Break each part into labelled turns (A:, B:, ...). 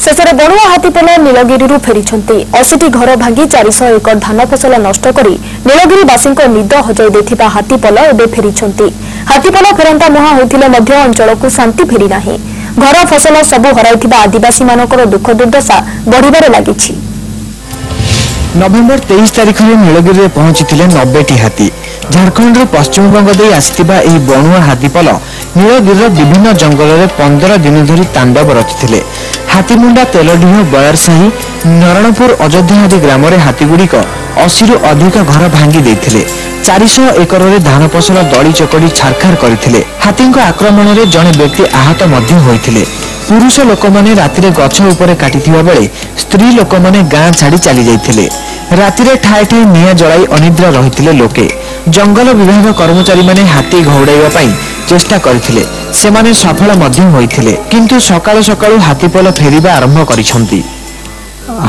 A: शेषे बणुआ हाथीपल नीलगिरी फेरी 80 घर भांगी 400 एकड़ धान फसल नष्ट कर नीलगिरीवासी निद हजाई देथिबा हाथीपल एबे फेरी हाथीपल फेरंता मुहां होइथिले अंचल को शांति फेरी नाही। घर फसल सबु हराइथिबा आदिवासी मानकर दुख दुर्दशा बढ़िबारे लागिछि।
B: नवेम्बर 23 तारिख में नीलगिरी पहुंची 90टी हाथी। झारखंड पश्चिमबंग दे आसिथिबा एही बणुआ हाथीपल नीलगिरी विभिन्न जंगल में 15 दिन धरी तांडव रचिथिले। हाथीमुंडा तेलडीह बयारसाही नारायणपुर अयोध्या आदि ग्राम में हाथीगुड़िक 80 रु अधिक घर भांगी देथिले। 400 एकड़ में धान फसल दड़ी चकड़ी छारखार करथिले। हाथी आक्रमण में जड़े व्यक्ति आहत मध्य होइथिले। पुरुष लोक माने रातिरे गछ उपरे काटिथिबा बेले स्त्री लोक माने गां छाड़ी चली जाइथिले। रातिरे ठाए ठाए निया जलाई अनिद्रा रहिथिले लोके। जंगल विभाग कर्मचारी माने हाथी घौड़ाइबा पई चेष्टा करथिले। सेमाने सफल मध्य होइथिले, किंतु सकाळु सकाळु हाथीपल फेरिबा आरंभ करिसंती।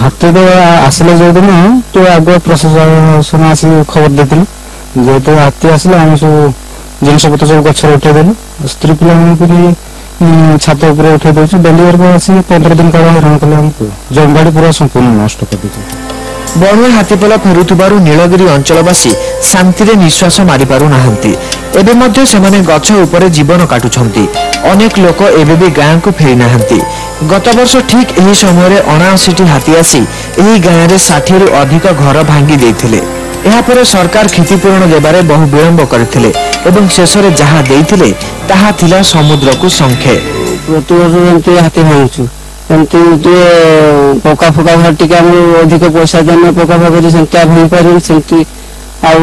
C: हाथी तो आसले जो दिन तो आगे प्रशासन आसी खबर देथिले जेहेतु हाथी आसले आम सब जिनस पत्र सब गछ उठे देलु। स्त्री पिला छात उपर उठे दे डेलीवर आसी 15 दिन काल हैरान कले हमको जंगल पूरा संपूर्ण नष्ट कर दी।
B: बणुआ हाथीपल फेरुथिबारु नीलगिरी अंचलवासी शांति रे निश्वास मारि पारु नाहंती। एबे मध्ये सेमाने गछ उपरे जीवन काटुछंती। अनेक लोक एबे भी गां को फेरी नाहंती। गत वर्ष ठीक एही समय रे 79टी हाथी आसी एही गां रे 60 रु अधिक घर भांगी देथिले। एहा परे सरकार क्षतिपूरण देबारे बहु विलंब करथिले एवं शेष रे जहा देथिले ताहा थिला समुद्र को संखे।
C: प्रति वर्ष एंती हाथी भांगछु एंती पका फका घर टिके हम अधिक पैसा देने पका फका संख्या भांग पारि सेंती आ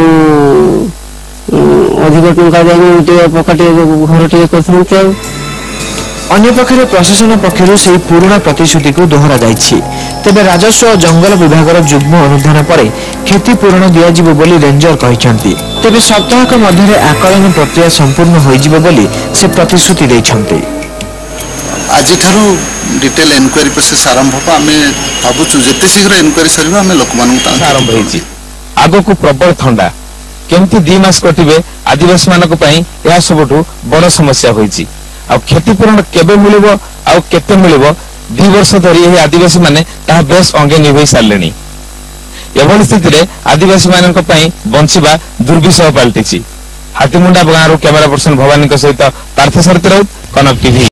C: अधिक टंका देने पका घर टिके करथुंते।
B: अन्य पक्षरे प्रशासन पक्षरु सेही पुराना प्रतिश्रुति को दोहरा जाइछि। तेबे राजस्व और जंगल विभागर जुग्म अनुधान पर क्षतिपूरण दिया जिवो बोली रेंजर कहिसंती। तेबे सप्ताहक मध्यरे आकलन प्रक्रिया संपूर्ण होई जिवो बोली से प्रतिश्रुति दैछंती।
D: आज ठारू डिटेल इनक्वारी प्रोसेस आरंभ हो आमे भाबुछु जते शीघ्र इनक्वारी सरबा आमे लोक मानू
E: आरंभ होईछि। आगो को प्रबल ठंडा केमती 2 मास कटिबे आदिवासी मानक पई एहा सबटु बड़ समस्या होईछि। आ क्षतिपूरण केबे मिलिबो आ केते मिलिबो 2 वर्ष धरि एही आदिवासी माने ता बेस अंगे निभै सारलेनी। एभली स्थिति रे आदिवासी मानक पई बंचिबा दुर्विषह पाल्टिछि। हाथीमुंडा गाँव कैमरा पर्सन भवानी सहित पार्थ सारथी राउत, कनक टीवी।